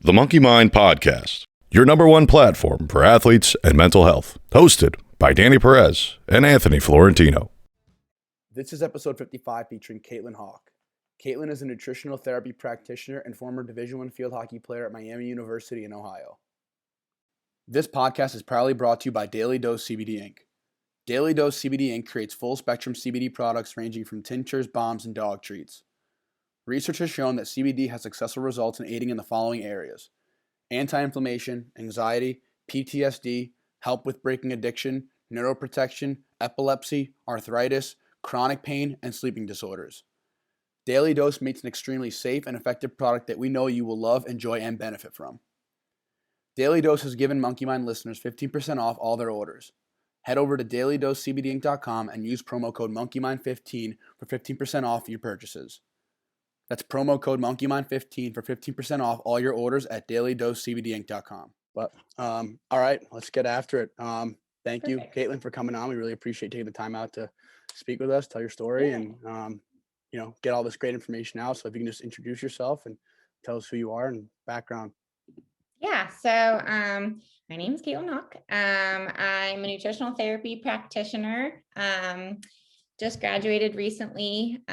The Monkey Mind Podcast, your number one platform for athletes and mental health. Hosted by Danny Perez and Anthony Florentino. This is episode 55 featuring Kaitlin Hawk. Kaitlin is a nutritional therapy practitioner and former Division I field hockey player at Miami University in Ohio. This podcast is proudly brought to you by Daily Dose CBD Inc. Daily Dose CBD Inc. creates full-spectrum CBD products ranging from tinctures, balms, and dog treats. Research has shown that CBD has successful results in aiding in the following areas: anti-inflammation, anxiety, PTSD, help with breaking addiction, neuroprotection, epilepsy, arthritis, chronic pain, and sleeping disorders. Daily Dose makes an extremely safe and effective product that we know you will love, enjoy, and benefit from. Daily Dose has given Monkey Mind listeners 15% off all their orders. Head over to dailydosecbdinc.com and use promo code MonkeyMind15 for 15% off your purchases. That's promo code MonkeyMind15 for 15% off all your orders at dailydosecbdinc.com. But all right, let's get after it. Thank you, Kaitlin, for coming on. We really appreciate taking the time out to speak with us, tell your story, and get all this great information out. So if you can just introduce yourself and tell us who you are and background. Yeah, so my name is Kaitlin Hawk. I'm a nutritional therapy practitioner. Just graduated recently,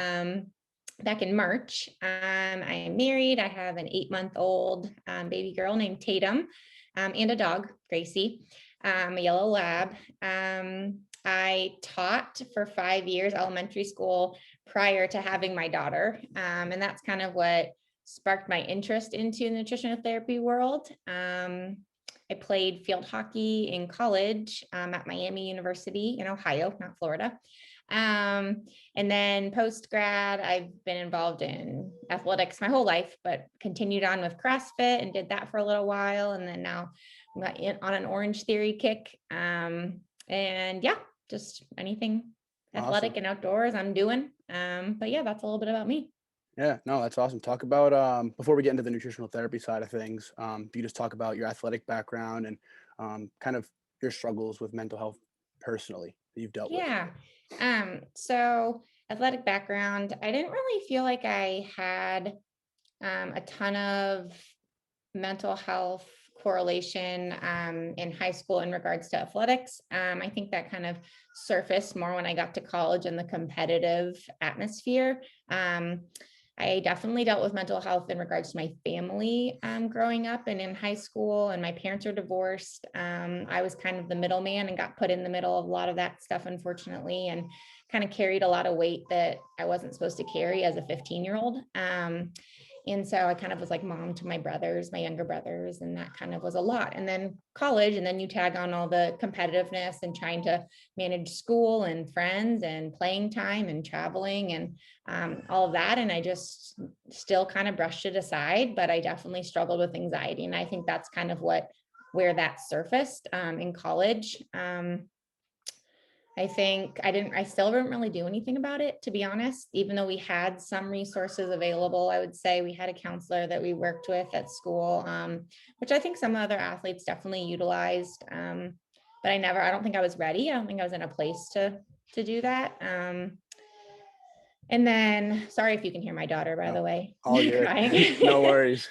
back in March. I am married. I have an 8-month-old baby girl named Tatum, and a dog, Gracie, a yellow lab. I taught for 5 years elementary school prior to having my daughter, and that's kind of what sparked my interest into the nutritional therapy world. I played field hockey in college at Miami University in Ohio, not Florida. And then post-grad, I've been involved in athletics my whole life, but continued on with CrossFit and did that for a little while. And then now I'm on an Orange Theory kick. And yeah, just anything athletic and outdoors I'm doing. But yeah, that's a little bit about me. Yeah, no, that's awesome. Talk about, before we get into the nutritional therapy side of things, you just talk about your athletic background and kind of your struggles with mental health personally that you've dealt with. Yeah. So athletic background, I didn't really feel like I had a ton of mental health correlation in high school in regards to athletics. I think that kind of surfaced more when I got to college and the competitive atmosphere. I definitely dealt with mental health in regards to my family growing up and in high school, and my parents are divorced. I was kind of the middleman and got put in the middle of a lot of that stuff, unfortunately, and kind of carried a lot of weight that I wasn't supposed to carry as a 15-year-old. And so I kind of was like mom to my brothers, my younger brothers, and that kind of was a lot. And then college, and then you tag on all the competitiveness and trying to manage school and friends and playing time and traveling and all of that. And I just still kind of brushed it aside, but I definitely struggled with anxiety. And I think that's kind of where that surfaced in college. I think I still didn't really do anything about it, to be honest, even though we had some resources available. I would say we had a counselor that we worked with at school, which I think some other athletes definitely utilized. But I don't think I was ready. I don't think I was in a place to do that. And then, sorry if you can hear my daughter, by the way. All good. Crying. No worries.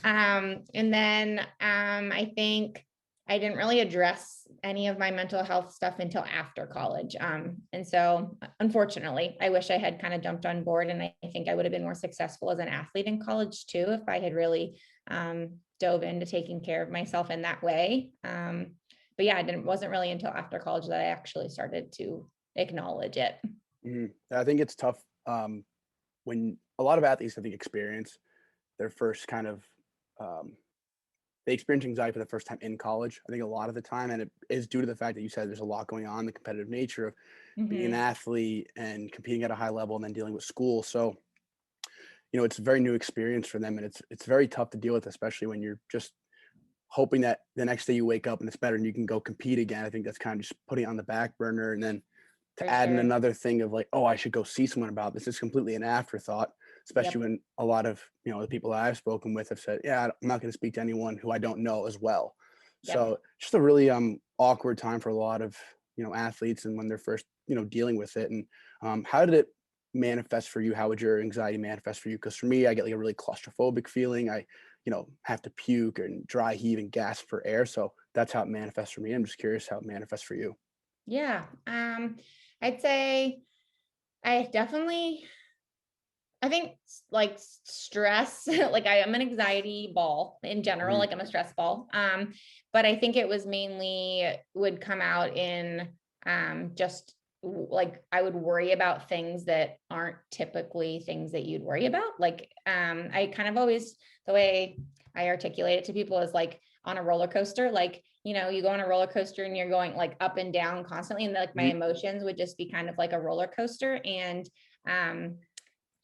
And then I think I didn't really address any of my mental health stuff until after college. And so unfortunately, I wish I had kind of jumped on board, and I think I would have been more successful as an athlete in college too, if I had really dove into taking care of myself in that way. But yeah, it wasn't really until after college that I actually started to acknowledge it. I think it's tough when a lot of athletes, I think, experience their first kind of they experience anxiety for the first time in college, I think a lot of the time. And it is due to the fact that you said there's a lot going on, the competitive nature of being an athlete and competing at a high level and then dealing with school. So, it's a very new experience for them. And it's very tough to deal with, especially when you're just hoping that the next day you wake up and it's better and you can go compete again. I think that's kind of just putting it on the back burner. And then to add in another thing of like, oh, I should go see someone about this, is completely an afterthought, especially when a lot of, the people that I've spoken with have said, yeah, I'm not going to speak to anyone who I don't know as well. So just a really awkward time for a lot of, athletes, and when they're first, dealing with it. And how did it manifest for you? How would your anxiety manifest for you? Because for me, I get like a really claustrophobic feeling. I have to puke and dry heave and gasp for air. So that's how it manifests for me. I'm just curious how it manifests for you. Yeah. I'd say I definitely, I think like stress, like I'm an anxiety ball in general, Mhm. like I'm a stress ball. But I think it was mainly would come out in just like I would worry about things that aren't typically things that you'd worry about. Like I kind of always, the way I articulate it to people is like on a roller coaster, like, you go on a roller coaster and you're going like up and down constantly. And like my Mhm. emotions would just be kind of like a roller coaster. And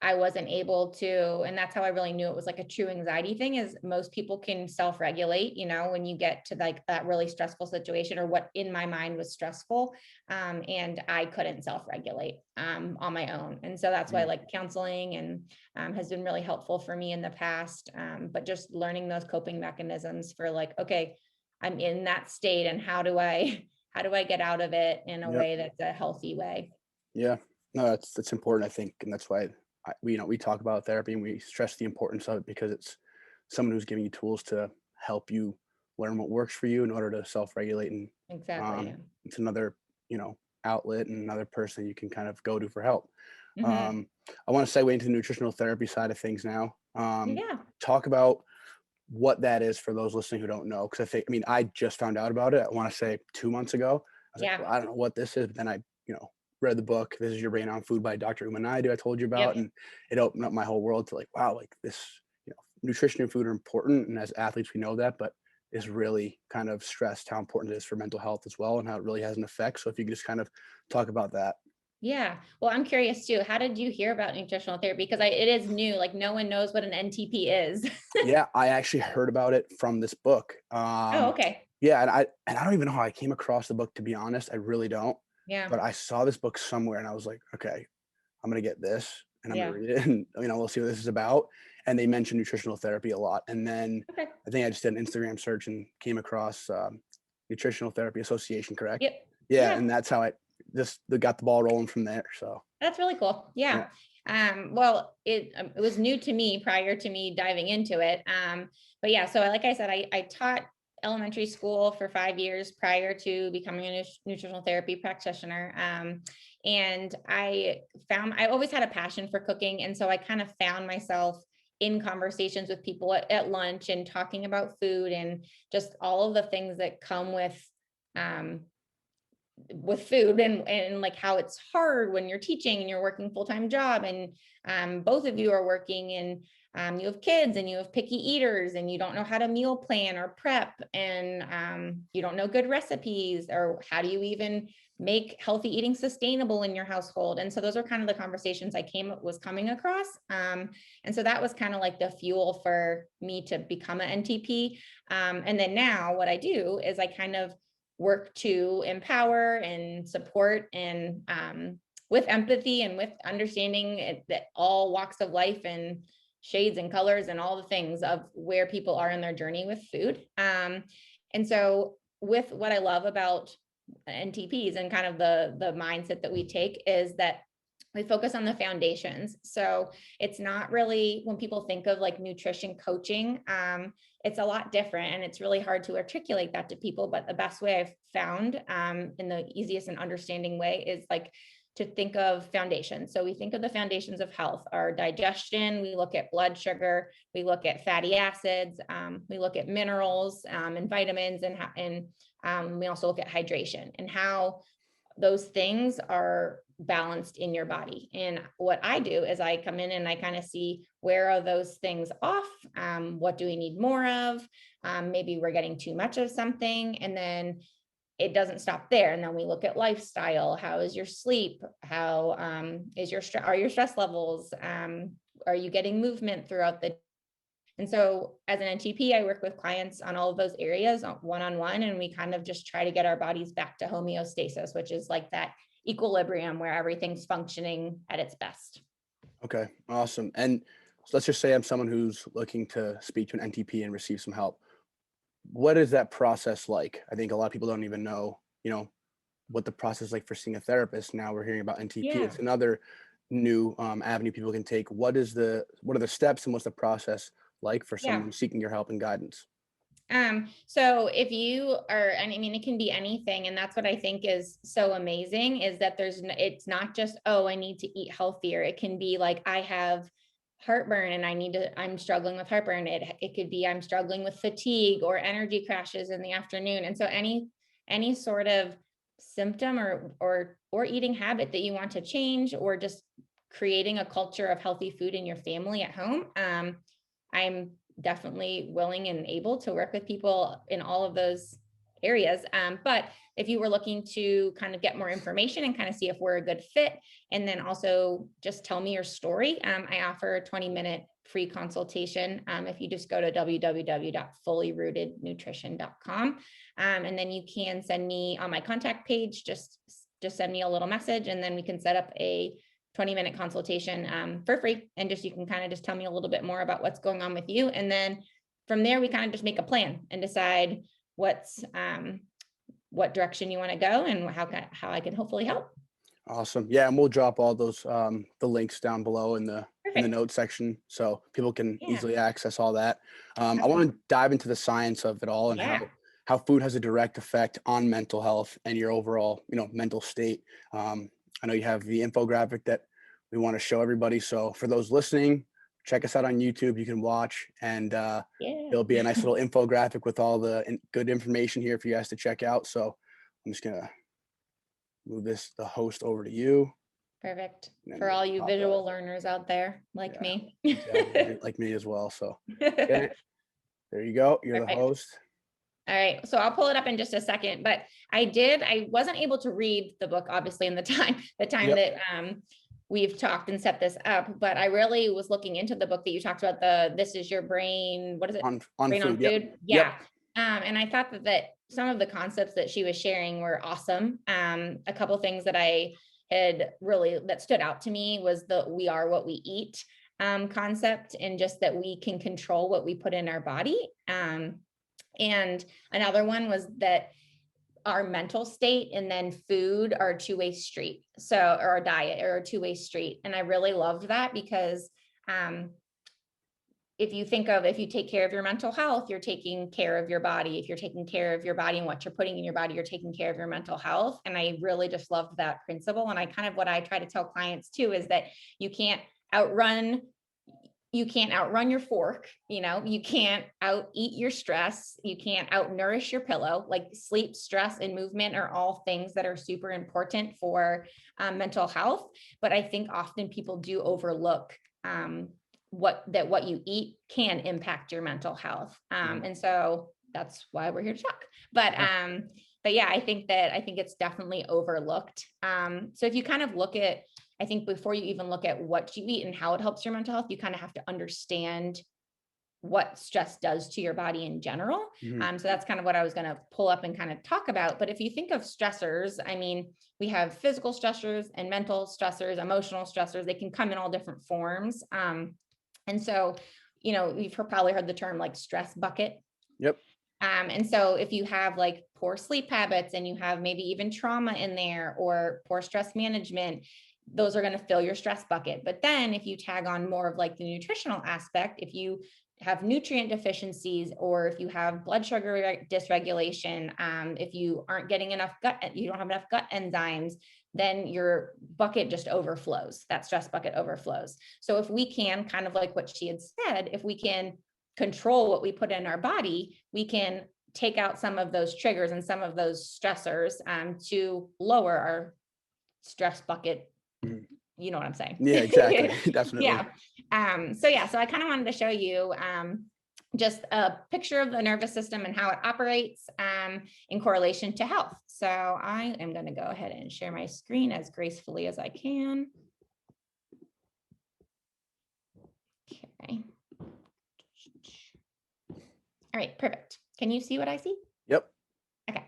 I wasn't able to, and that's how I really knew it was like a true anxiety thing, is most people can self-regulate, when you get to like that really stressful situation, or what in my mind was stressful. And I couldn't self-regulate on my own. And so that's why like counseling and has been really helpful for me in the past. But just learning those coping mechanisms for like, okay, I'm in that state, and how do I get out of it in a Yep. way that's a healthy way? Yeah. No, that's important, I think. And that's why we talk about therapy and we stress the importance of it, because it's someone who's giving you tools to help you learn what works for you in order to self-regulate. And Exactly. Yeah. it's another, outlet and another person you can kind of go to for help. Mm-hmm. I want to segue into the nutritional therapy side of things now. Yeah. Talk about what that is for those listening who don't know. Because I just found out about it, I want to say 2 months ago. I was like, Yeah. well, I don't know what this is. But then I, read the book, This Is Your Brain on Food by Dr. Umanaidu, I told you about. Yep. And it opened up my whole world to like, wow, like this, nutrition and food are important. And as athletes, we know that, but is really kind of stressed how important it is for mental health as well, and how it really has an effect. So if you could just kind of talk about that. Yeah. Well, I'm curious too. How did you hear about nutritional therapy? Because it is new. Like no one knows what an NTP is. Yeah, I actually heard about it from this book. Oh, okay. Yeah, and I don't even know how I came across the book, to be honest. I really don't. Yeah. But I saw this book somewhere and I was like, okay, I'm gonna get this and I'm gonna Yeah. read it, and we'll see what this is about. And they mentioned nutritional therapy a lot. And then Okay. I think I just did an Instagram search and came across Nutritional Therapy Association, correct? Yep. Yeah, Yeah. and that's how I just got the ball rolling from there. So That's really cool. yeah. Yeah. Well, it was new to me prior to me diving into it. But yeah, so like I said, I taught elementary school for 5 years prior to becoming a nutritional therapy practitioner. And I always had a passion for cooking. And so I kind of found myself in conversations with people at lunch and talking about food and just all of the things that come um, with food and like how it's hard when you're teaching and you're working full-time job, and both of you are working, and you have kids and you have picky eaters and you don't know how to meal plan or prep, and you don't know good recipes, or how do you even make healthy eating sustainable in your household. And so those are kind of the conversations I was coming across. And so that was kind of like the fuel for me to become an NTP. And then now what I do is I kind of work to empower and support, and with empathy and with understanding that all walks of life and shades and colors and all the things of where people are in their journey with food. And so with what I love about NTPs and kind of the mindset that we take is that we focus on the foundations. So it's not really, when people think of like nutrition coaching, it's a lot different, and it's really hard to articulate that to people. But the best way I've found, in the easiest and understanding way, is like to think of foundations. So we think of the foundations of health, our digestion, we look at blood sugar, we look at fatty acids, we look at minerals and vitamins, and we also look at hydration and how those things are balanced in your body. And what I do is I come in and I kind of see, where are those things off? What do we need more of? Maybe we're getting too much of something. And then it doesn't stop there. And then we look at lifestyle. How is your sleep? How are your stress levels? Are you getting movement throughout the? And so as an NTP, I work with clients on all of those areas one-on-one, and we kind of just try to get our bodies back to homeostasis, which is like that equilibrium where everything's functioning at its best. Okay, awesome. And so let's just say I'm someone who's looking to speak to an NTP and receive some help. What is that process like? I think a lot of people don't even know, what the process is like for seeing a therapist. Now we're hearing about NTP. Yeah. It's another new avenue people can take. What are the steps and what's the process like for someone seeking your help and guidance? So if you are, I mean, it can be anything. And that's what I think is so amazing is that it's not just, oh, I need to eat healthier. It can be like, I have heartburn and I'm struggling with heartburn. It could be, I'm struggling with fatigue or energy crashes in the afternoon. And so any sort of symptom or eating habit that you want to change, or just creating a culture of healthy food in your family at home. I'm definitely willing and able to work with people in all of those areas. But if you were looking to kind of get more information and kind of see if we're a good fit, and then also just tell me your story, I offer a 20-minute free consultation. If you just go to www.fullyrootednutrition.com, and then you can send me on my contact page, just send me a little message, and then we can set up a 20-minute consultation for free. And you can kind of just tell me a little bit more about what's going on with you. And then from there, we kind of just make a plan and decide what direction you want to go and how I can hopefully help. Awesome. Yeah. And we'll drop all those, the links down below in the notes section so people can easily access all that. I want to dive into the science of it all and how food has a direct effect on mental health and your overall, mental state. I know you have the infographic that we want to show everybody. So for those listening, check us out on YouTube. You can watch, and there'll be a nice little infographic with all the good information here for you guys to check out. So I'm just going to move the host over to you. Perfect. For all you visual learners out there, like me. Exactly, like me as well. So there you go. You're the host. All right. So I'll pull it up in just a second, but I wasn't able to read the book, obviously, in the time that we've talked and set this up, but I really was looking into the book that you talked about, This Is Your Brain. What is it? On Brain food. on Food. Yeah. And I thought that some of the concepts that she was sharing were awesome. A couple of things that I had that stood out to me was the "we are what we eat" concept, and just that we can control what we put in our body. And another one was that our mental state and then food are a two-way street. So, or our diet are a two-way street. And I really loved that because if you take care of your mental health, you're taking care of your body. If you're taking care of your body and what you're putting in your body, you're taking care of your mental health. And I really just loved that principle. And what I try to tell clients too is that you can't outrun your fork, you can't out eat your stress. You can't out nourish your pillow. Like sleep, stress, and movement are all things that are super important for mental health. But I think often people do overlook what you eat can impact your mental health. And so that's why we're here to talk. But yeah, I think it's definitely overlooked. So if you kind of look at, I think before you even look at what you eat and how it helps your mental health, you kind of have to understand what stress does to your body in general. So that's kind of what I was going to pull up and kind of talk about. But if you think of stressors, I mean, we have physical stressors and mental stressors, emotional stressors. They can come in all different forms. And so, you've probably heard the term like stress bucket. Yep. And so if you have like poor sleep habits and you have maybe even trauma in there or poor stress management, those are going to fill your stress bucket. But then if you tag on more of like the nutritional aspect, if you have nutrient deficiencies, or if you have blood sugar dysregulation, if you aren't getting enough you don't have enough gut enzymes, then your bucket just overflows. That stress bucket overflows. So if we can, kind of like what she had said, if we can control what we put in our body, we can take out some of those triggers and some of those stressors to lower our stress bucket. You know what I'm saying? Yeah, exactly. Definitely. So I kind of wanted to show you just a picture of the nervous system and how it operates in correlation to health. So I am going to go ahead and share my screen as gracefully as I can. Okay. All right, perfect. Can you see what I see? Yep. Okay.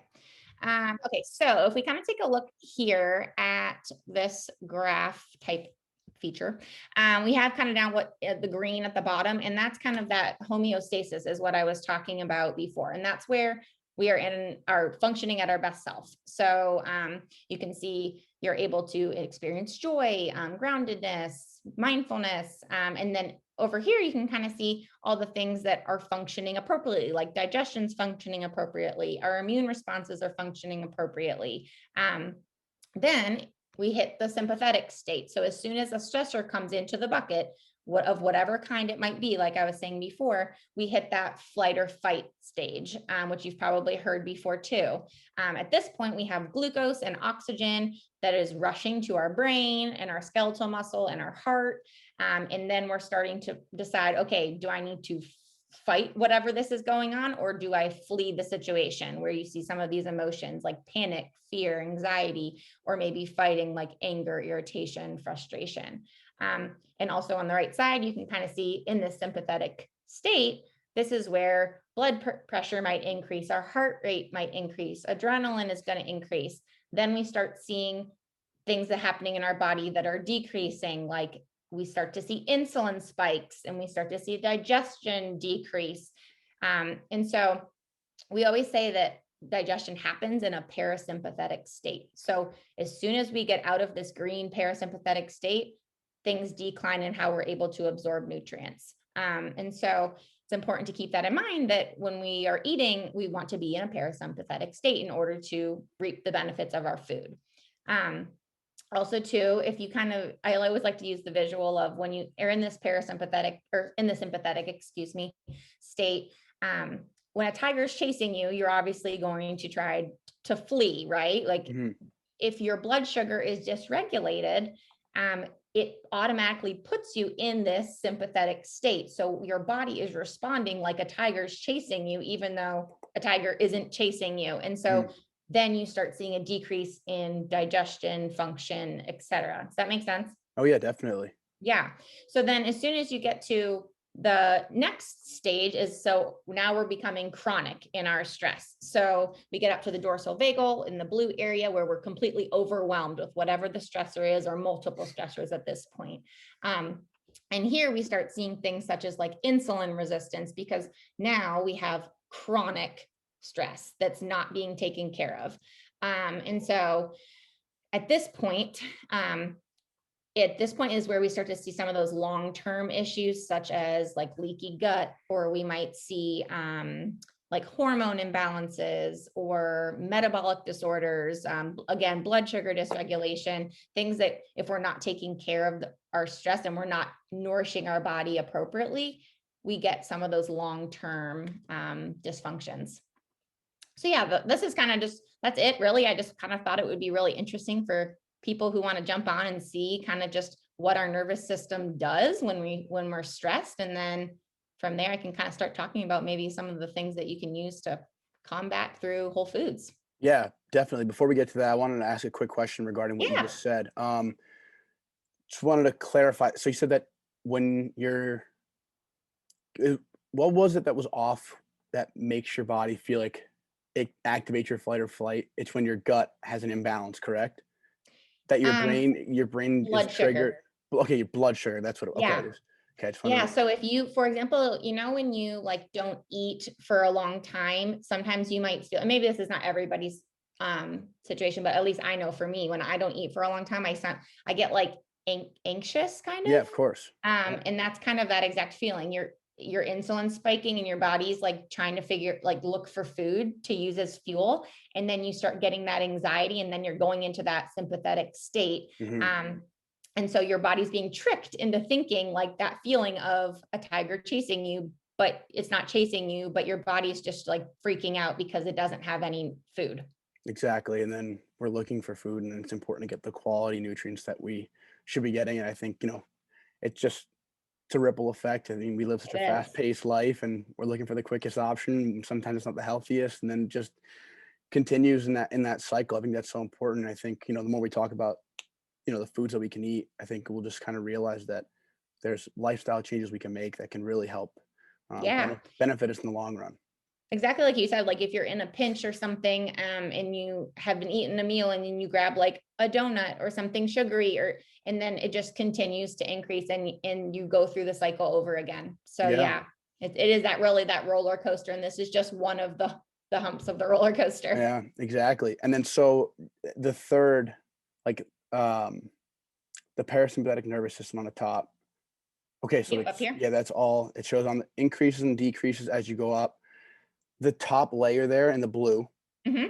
Okay, so if we kind of take a look here at this graph type feature, we have kind of down the green at the bottom, and that's kind of that homeostasis is what I was talking about before. And that's where we are functioning at our best self. So you can see you're able to experience joy, groundedness, mindfulness, and then over here, you can kind of see all the things that are functioning appropriately, like digestion's functioning appropriately, our immune responses are functioning appropriately. Then we hit the sympathetic state. So as soon as a stressor comes into the bucket, of whatever kind it might be, like I was saying before, we hit that flight or fight stage, which you've probably heard before too. At this point, we have glucose and oxygen that is rushing to our brain and our skeletal muscle and our heart. And then we're starting to decide, okay, do I need to fight whatever this is going on, or do I flee the situation, where you see some of these emotions like panic, fear, anxiety, or maybe fighting like anger, irritation, frustration. And also on the right side, you can kind of see in this sympathetic state, this is where blood pressure might increase, our heart rate might increase, adrenaline is going to increase. Then we start seeing things that are happening in our body that are decreasing, like we start to see insulin spikes and we start to see digestion decrease. And so we always say that digestion happens in a parasympathetic state. So as soon as we get out of this green parasympathetic state, things decline in how we're able to absorb nutrients. And so it's important to keep that in mind, that when we are eating, we want to be in a parasympathetic state in order to reap the benefits of our food. Also too, if you I always like to use the visual of when you are in this parasympathetic, or in the sympathetic, state, when a tiger is chasing you, you're obviously going to try to flee, right? Like if your blood sugar is dysregulated, it automatically puts you in this sympathetic state. So your body is responding like a tiger's chasing you, even though a tiger isn't chasing you. And so then you start seeing a decrease in digestion, function, etc. Does that make sense? Oh yeah, definitely. Yeah. So then as soon as you get to the next stage is, so now we're becoming chronic in our stress. So we get up to the dorsal vagal in the blue area, where we're completely overwhelmed with whatever the stressor is, or multiple stressors at this point. And here we start seeing things such as like insulin resistance, because now we have chronic stress that's not being taken care of. And so at this point is where we start to see some of those long-term issues, such as like leaky gut, or we might see like hormone imbalances or metabolic disorders, again, blood sugar dysregulation, things that if we're not taking care of our stress and we're not nourishing our body appropriately, we get some of those long-term dysfunctions. So yeah, this is kind of that's it really. I just kind of thought it would be really interesting for people who want to jump on and see kind of just what our nervous system does when we're stressed. And then from there, I can kind of start talking about maybe some of the things that you can use to combat through whole foods. Yeah, definitely. Before we get to that, I wanted to ask a quick question regarding what you just said. Just wanted to clarify. So you said that when what was it that was off that makes your body feel like it activates your fight or flight? It's when your gut has an imbalance, correct? That your brain blood is triggered. sugar. Okay, your blood sugar. That's what. Yeah. Okay. Okay. Yeah. So if you, for example, when you like don't eat for a long time, sometimes you might feel, and maybe this is not everybody's situation, but at least I know for me, when I don't eat for a long time, I get like anxious kind of. Yeah, of course. And that's kind of that exact feeling. Your insulin spiking and your body's like trying to look for food to use as fuel. And then you start getting that anxiety, and then you're going into that sympathetic state. And so your body's being tricked into thinking like that feeling of a tiger chasing you, but it's not chasing you, but your body's just like freaking out because it doesn't have any food. Exactly. And then we're looking for food, and it's important to get the quality nutrients that we should be getting. And I think, it's a ripple effect. I mean, we live such a fast-paced life, and we're looking for the quickest option. Sometimes it's not the healthiest, and then just continues in that cycle. I think that's so important. I think, the more we talk about, the foods that we can eat, I think we'll just kind of realize that there's lifestyle changes we can make that can really help benefit us in the long run. Exactly like you said, like if you're in a pinch or something, and you have been eating a meal and then you grab like a donut or something sugary, and then it just continues to increase, and you go through the cycle over again. So it is that roller coaster. And this is just one of the humps of the roller coaster. Yeah, exactly. And then, so the third, like, the parasympathetic nervous system on the top, Okay, so Yep, up here. that's all it shows on the increases and decreases as you go up. The top layer there in the blue, Hmm.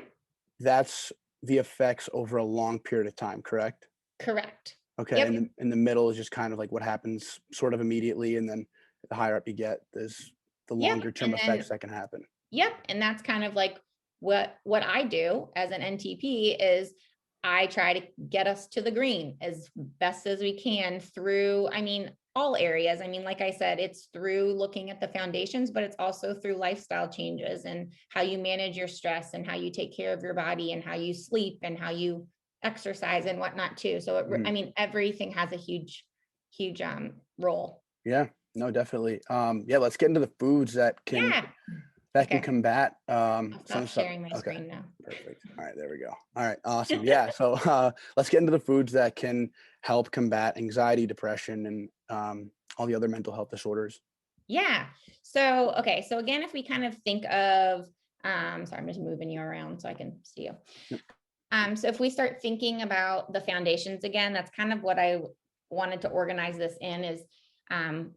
that's the effects over a long period of time, correct? Correct. Okay, Yep. and the middle is just kind of like what happens sort of immediately, and then the higher up you get, there's the Yep. longer term And effects then, that can happen. yep. And that's kind of like what I do as an NTP is I try to get us to the green as best as we can through, I mean, all areas. I mean, like I said, it's through looking at the foundations, but it's also through lifestyle changes and how you manage your stress and how you take care of your body and how you sleep and how you exercise and whatnot too. So I Mhm. mean, everything has a huge role. Yeah, no, definitely. Yeah, let's get into the foods Yeah. that can Okay. combat I'll some stop stuff. sharing my Okay, screen now. perfect. All right, there we go. All right, awesome. Yeah, so let's get into the foods that can help combat anxiety, depression, and all the other mental health disorders. Yeah. So, okay. So again, if we kind of think of, sorry, I'm just moving you around so I can see you. Yep. So if we start thinking about the foundations again, that's kind of what I wanted to organize this in is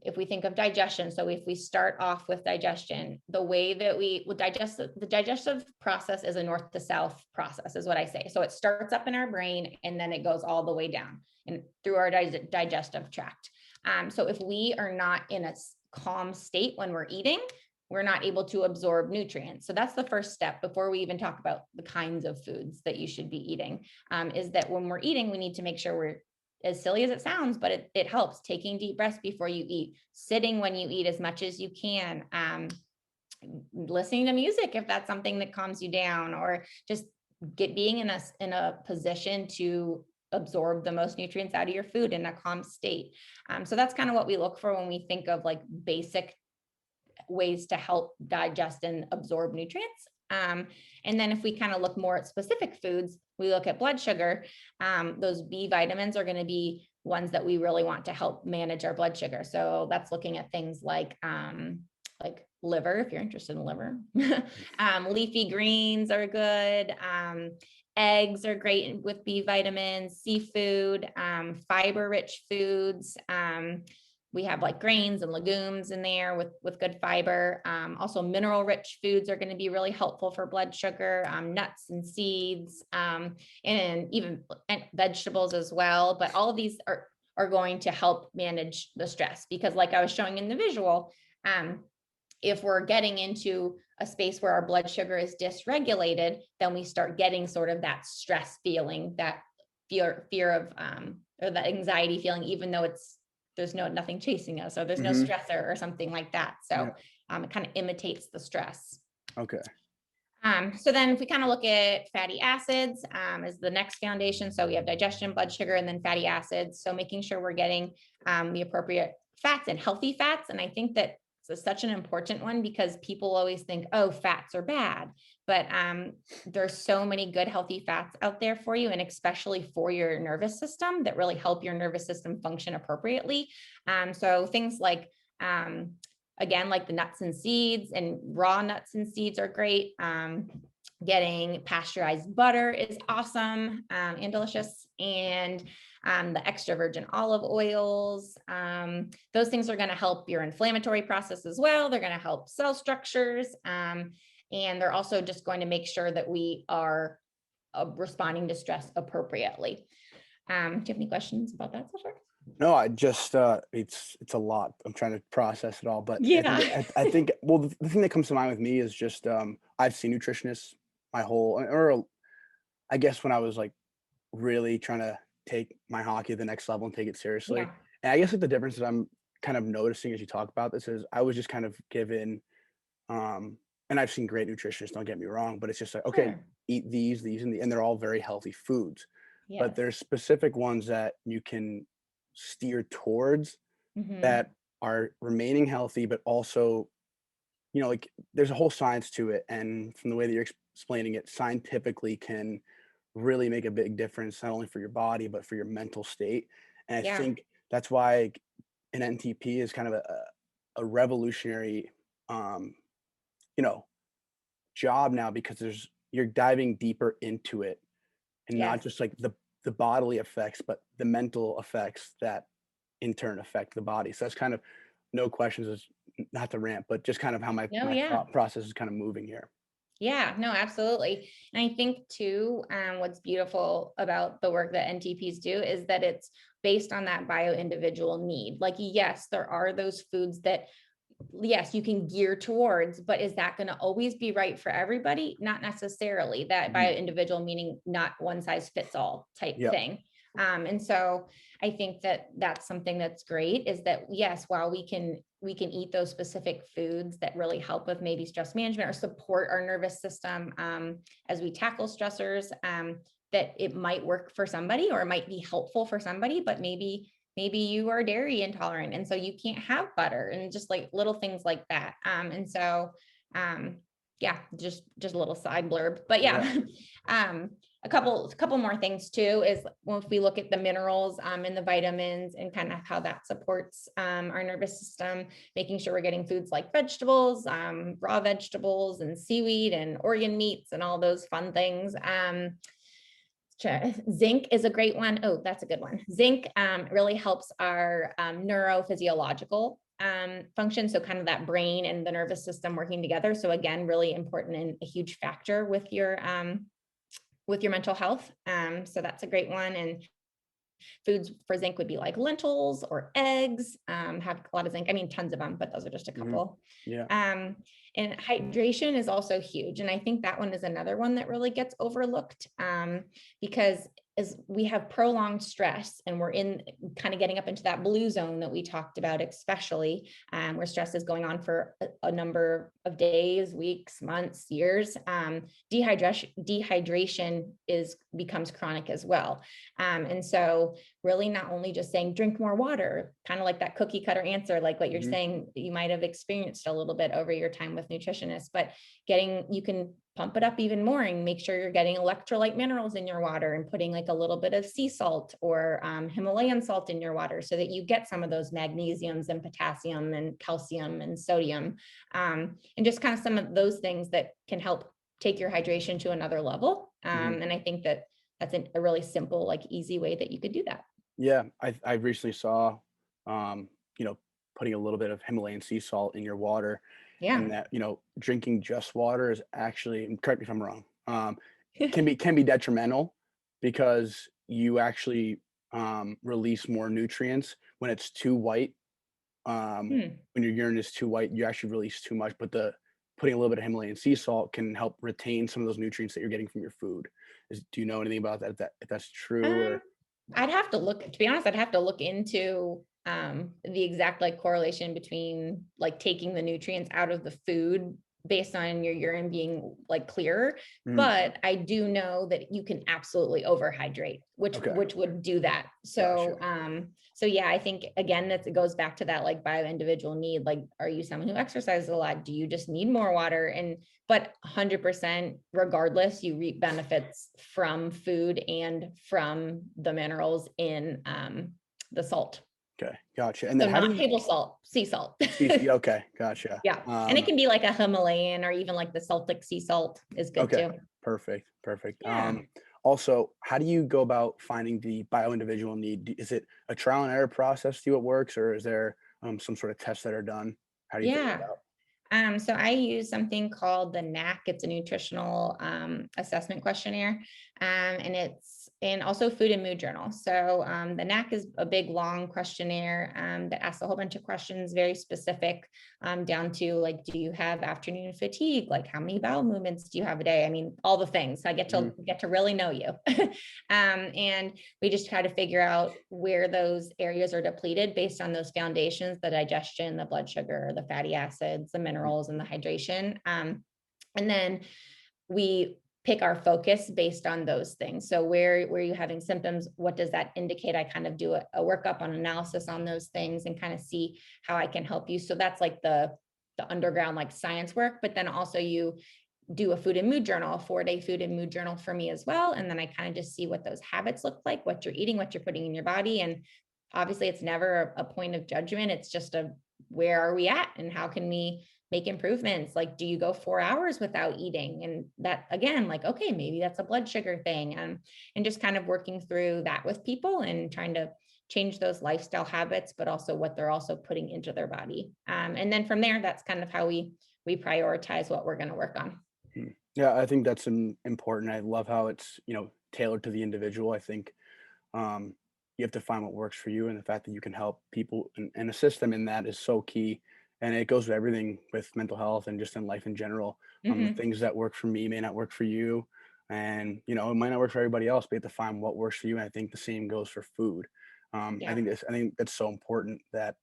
if we think of digestion. So if we start off with digestion, the way that we will digest the digestive process is a north to south process, is what I say. So it starts up in our brain and then it goes all the way down and through our digestive tract. So if we are not in a calm state when we're eating, we're not able to absorb nutrients. So that's the first step before we even talk about the kinds of foods that you should be eating, is that when we're eating, we need to make sure we're, as silly as it sounds, but it helps, taking deep breaths before you eat, sitting when you eat as much as you can, listening to music if that's something that calms you down, or just being in a position to absorb the most nutrients out of your food in a calm state. So that's kind of what we look for when we think of like basic ways to help digest and absorb nutrients. And then if we kind of look more at specific foods, we look at blood sugar. Those B vitamins are going to be ones that we really want to help manage our blood sugar. So that's looking at things like liver, if you're interested in liver. Leafy greens are good. Eggs are great with B vitamins, seafood, fiber-rich foods. We have like grains and legumes in there with good fiber. Also mineral rich foods are going to be really helpful for blood sugar, nuts and seeds, and even vegetables as well. But all of these are going to help manage the stress, because like I was showing in the visual, if we're getting into a space where our blood sugar is dysregulated, then we start getting sort of that stress feeling, that fear of, or that anxiety feeling, even though there's nothing chasing us, or there's no Mm-hmm. stressor or something like that. So Yep. it kind of imitates the stress. Okay. So then if we kind of look at fatty acids as the next foundation. So we have digestion, blood sugar, and then fatty acids. So making sure we're getting the appropriate fats and healthy fats. And I think that it's such an important one, because people always think, oh, fats are bad. But there's so many good healthy fats out there for you, and especially for your nervous system, that really help your nervous system function appropriately. So things like again, like the nuts and seeds, and raw nuts and seeds are great. Getting pasteurized butter is awesome and delicious. And the extra virgin olive oils, those things are going to help your inflammatory process as well. They're going to help cell structures. And they're also just going to make sure that we are responding to stress appropriately. Do you have any questions about that so far? No, I just it's a lot. I'm trying to process it all, but Yeah. I think well the thing that comes to mind with me is just I've seen nutritionists my whole, or I guess when I was like really trying to take my hockey to the next level and take it seriously. Yeah. And I guess like the difference that I'm kind of noticing as you talk about this is I was just kind of given and I've seen great nutritionists, don't get me wrong, but it's just like, okay, Sure. eat these, and they're all very healthy foods. But Yes. there's specific ones that you can steer towards Mm-hmm. that are remaining healthy, but also, like there's a whole science to it. And from the way that you're explaining it, scientifically can really make a big difference, not only for your body, but for your mental state. And I Yeah. think that's why an NTP is kind of a revolutionary, um, you know, job now, because you're diving deeper into it, and not Yes. just like the bodily effects, but the mental effects that in turn affect the body. So that's kind of no questions, is not to rant, but just kind of how my No, yeah. thought process is kind of moving here. Yeah, no, absolutely. And I think too, what's beautiful about the work that NTPs do is that it's based on that bio individual need. Like, yes, there are those foods that, yes, you can gear towards, but is that going to always be right for everybody? Not necessarily. That bio individual meaning not one size fits all type Yep. thing. And so I think that that's something that's great, is that, yes, while we can eat those specific foods that really help with maybe stress management or support our nervous system as we tackle stressors, that it might work for somebody or it might be helpful for somebody, but maybe you are dairy intolerant and so you can't have butter, and just like little things like that. And so yeah, just a little side blurb, but yeah. A couple more things too is, well, if we look at the minerals and the vitamins and kind of how that supports our nervous system, making sure we're getting foods like vegetables, raw vegetables and seaweed and organ meats and all those fun things. Zinc is a great one. Oh, that's a good one. Zinc really helps our neurophysiological function. So kind of that brain and the nervous system working together. So again, really important and a huge factor with your mental health. So that's a great one. And foods for zinc would be like lentils or eggs, have a lot of zinc. I mean, tons of them, but those are just a couple. Yeah. And hydration is also huge. And I think that one is another one that really gets overlooked because as we have prolonged stress and we're in kind of getting up into that blue zone that we talked about, especially where stress is going on for a number of days, weeks, months, years, dehydration becomes chronic as well. And so really not only just saying drink more water, kind of like that cookie cutter answer, like what you're saying, you might have experienced a little bit over your time with nutritionists, but you can pump it up even more and make sure you're getting electrolyte minerals in your water and putting like a little bit of sea salt or Himalayan salt in your water so that you get some of those magnesiums and potassium and calcium and sodium, and just kind of some of those things that can help take your hydration to another level. And I think that that's a really simple, like easy way that you could do that. Yeah. I recently saw, putting a little bit of Himalayan sea salt in your water, Yeah. and that, drinking just water is actually, and correct me if I'm wrong, can be detrimental because you actually release more nutrients when it's too white. When your urine is too white, you actually release too much, but putting a little bit of Himalayan sea salt can help retain some of those nutrients that you're getting from your food. Do you know anything about that? If that's true, or I'd have to look, to be honest, I'd have to look into the exact like correlation between like taking the nutrients out of the food based on your urine being like clearer. But I do know that you can absolutely overhydrate, which would do that. So, so yeah, I think again, it goes back to that like bio individual need. Like, are you someone who exercises a lot? Do you just need more water? But 100% regardless, you reap benefits from food and from the minerals in the salt. Okay, gotcha. And So then how do not you? table salt, sea salt. Okay, gotcha. Yeah. And it can be like a Himalayan or even like the Celtic sea salt is good Okay, too. perfect. Yeah. Also, how do you go about finding the bio individual need? Is it a trial and error process to see what works, or is there some sort of tests that are done? How do you figure it Yeah. out? So I use something called the NAC. It's a nutritional assessment questionnaire, and also food and mood journal. So the NAC is a big, long questionnaire that asks a whole bunch of questions, very specific, down to like, do you have afternoon fatigue? Like, how many bowel movements do you have a day? I mean, all the things. So I get to really know you, and we just try to figure out where those areas are depleted based on those foundations: the digestion, the blood sugar, the fatty acids, the minerals, and the hydration. And then we pick our focus based on those things. So where are you having symptoms? What does that indicate? I kind of do a workup on analysis on those things and kind of see how I can help you. So that's like the underground like science work, but then also you do a food and mood journal, a 4-day food and mood journal for me as well. And then I kind of just see what those habits look like, what you're eating, what you're putting in your body. And obviously it's never a point of judgment. It's just where are we at and how can we make improvements? Like, do you go 4 hours without eating? And that again, like, okay, maybe that's a blood sugar thing. And just kind of working through that with people and trying to change those lifestyle habits, but also what they're also putting into their body. And then from there, that's kind of how we prioritize what we're going to work on. Yeah, I think that's important. I love how it's, tailored to the individual. I think you have to find what works for you, and the fact that you can help people and assist them in that is so key. And it goes with everything with mental health and just in life in general. The Mm-hmm. things that work for me may not work for you, and it might not work for everybody else. But you have to find what works for you. And I think the same goes for food. I Yeah. think that's so important that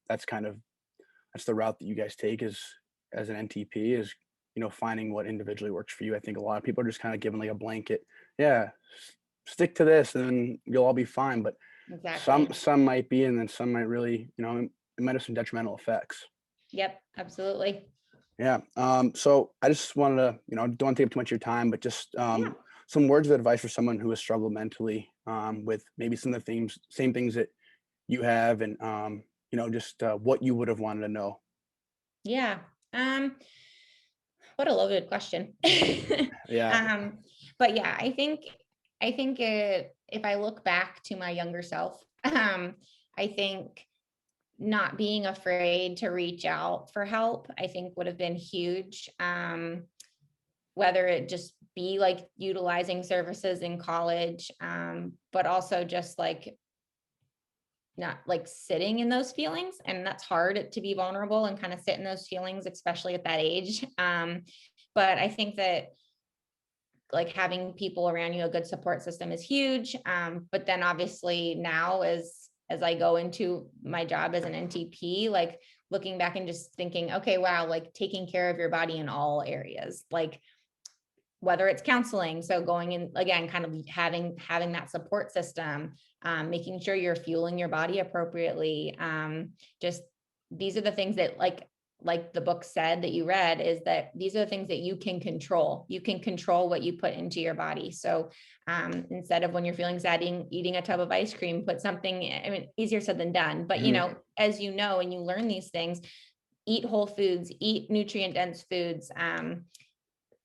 that's the route that you guys take as an NTP is finding what individually works for you. I think a lot of people are just kind of given like a blanket, yeah, stick to this and you'll all be fine. But Exactly. some might be, and then some might really, it might have some detrimental effects. Yep. Absolutely. Yeah. So I just wanted to, don't want to take up too much of your time, but just Yeah. some words of advice for someone who has struggled mentally with maybe some of the same things that you have, and just what you would have wanted to know. Yeah. What a loaded question. Yeah. um, but yeah, I think if I look back to my younger self, I think not being afraid to reach out for help, I think would have been huge. Whether it just be like utilizing services in college, but also just like not like sitting in those feelings. And that's hard to be vulnerable and kind of sit in those feelings, especially at that age. But I think that like having people around you, a good support system is huge. But then obviously now as I go into my job as an NTP, like looking back and just thinking, okay, wow, like taking care of your body in all areas, like whether it's counseling. So going in again, kind of having that support system, making sure you're fueling your body appropriately. Just these are the things that like the book said that you read, is that these are the things that you can control. You can control what you put into your body. So instead of when you're feeling sad, eating a tub of ice cream, put something, I mean, easier said than done, but as you know, and you learn these things, eat whole foods, eat nutrient dense foods,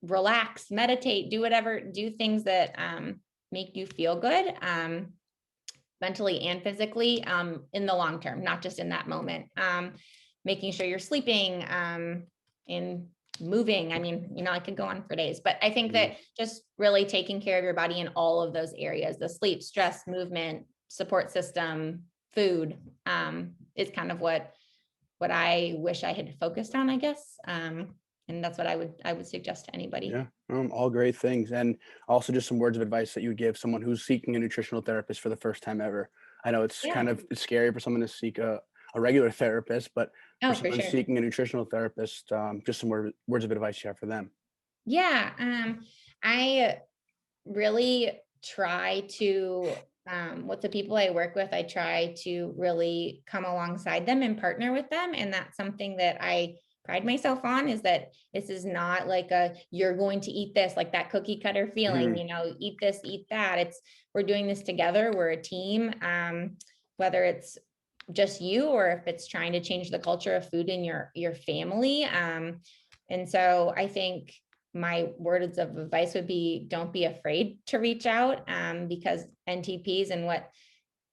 relax, meditate, do things that make you feel good, mentally and physically, in the long term, not just in that moment. Making sure you're sleeping, and moving. I mean, I could go on for days, but I think that just really taking care of your body in all of those areas, the sleep, stress, movement, support system, food, is kind of what I wish I had focused on, I guess. And that's what I would suggest to anybody. Yeah, all great things. And also just some words of advice that you would give someone who's seeking a nutritional therapist for the first time ever. I know it's Yeah. it's scary for someone to seek a regular therapist, but for Oh, for someone sure. seeking a nutritional therapist, just some words of advice you have for them. Yeah. I really try to, with the people I work with, I try to really come alongside them and partner with them. And that's something that I pride myself on, is that this is not like you're going to eat this, like that cookie cutter feeling, eat this, eat that. We're doing this together. We're a team. Whether it's just you or if it's trying to change the culture of food in your family. And so I think my words of advice would be, don't be afraid to reach out, because NTPs, and what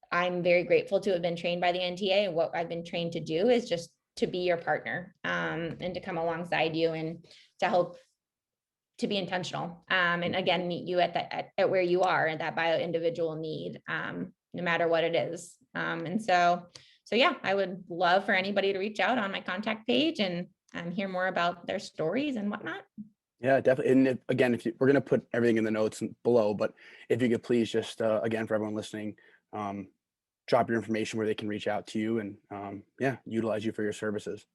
I'm very grateful to have been trained by the NTA, and what I've been trained to do is just to be your partner, and to come alongside you and to help to be intentional. And again, meet you at where you are, and that bio individual need, no matter what it is. And so yeah, I would love for anybody to reach out on my contact page and hear more about their stories and whatnot. Yeah, definitely. And again, we're going to put everything in the notes below, but if you could please just, again, for everyone listening, drop your information where they can reach out to you and, utilize you for your services.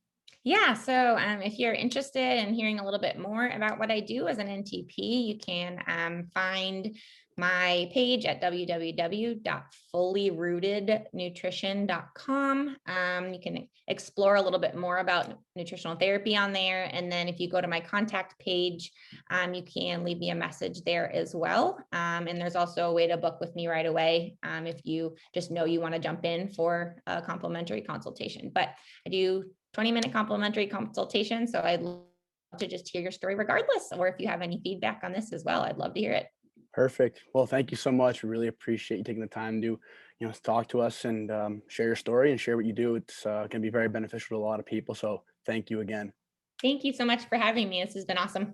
Yeah, so if you're interested in hearing a little bit more about what I do as an NTP, you can find my page at www.fullyrootednutrition.com. You can explore a little bit more about nutritional therapy on there. And then if you go to my contact page, you can leave me a message there as well. And there's also a way to book with me right away, if you just know you want to jump in for a complimentary consultation. But I do 20-minute complimentary consultation. So I'd love to just hear your story regardless, or if you have any feedback on this as well, I'd love to hear it. Perfect. Well, thank you so much. We really appreciate you taking the time to, talk to us and share your story and share what you do. It's going to be very beneficial to a lot of people. So thank you again. Thank you so much for having me. This has been awesome.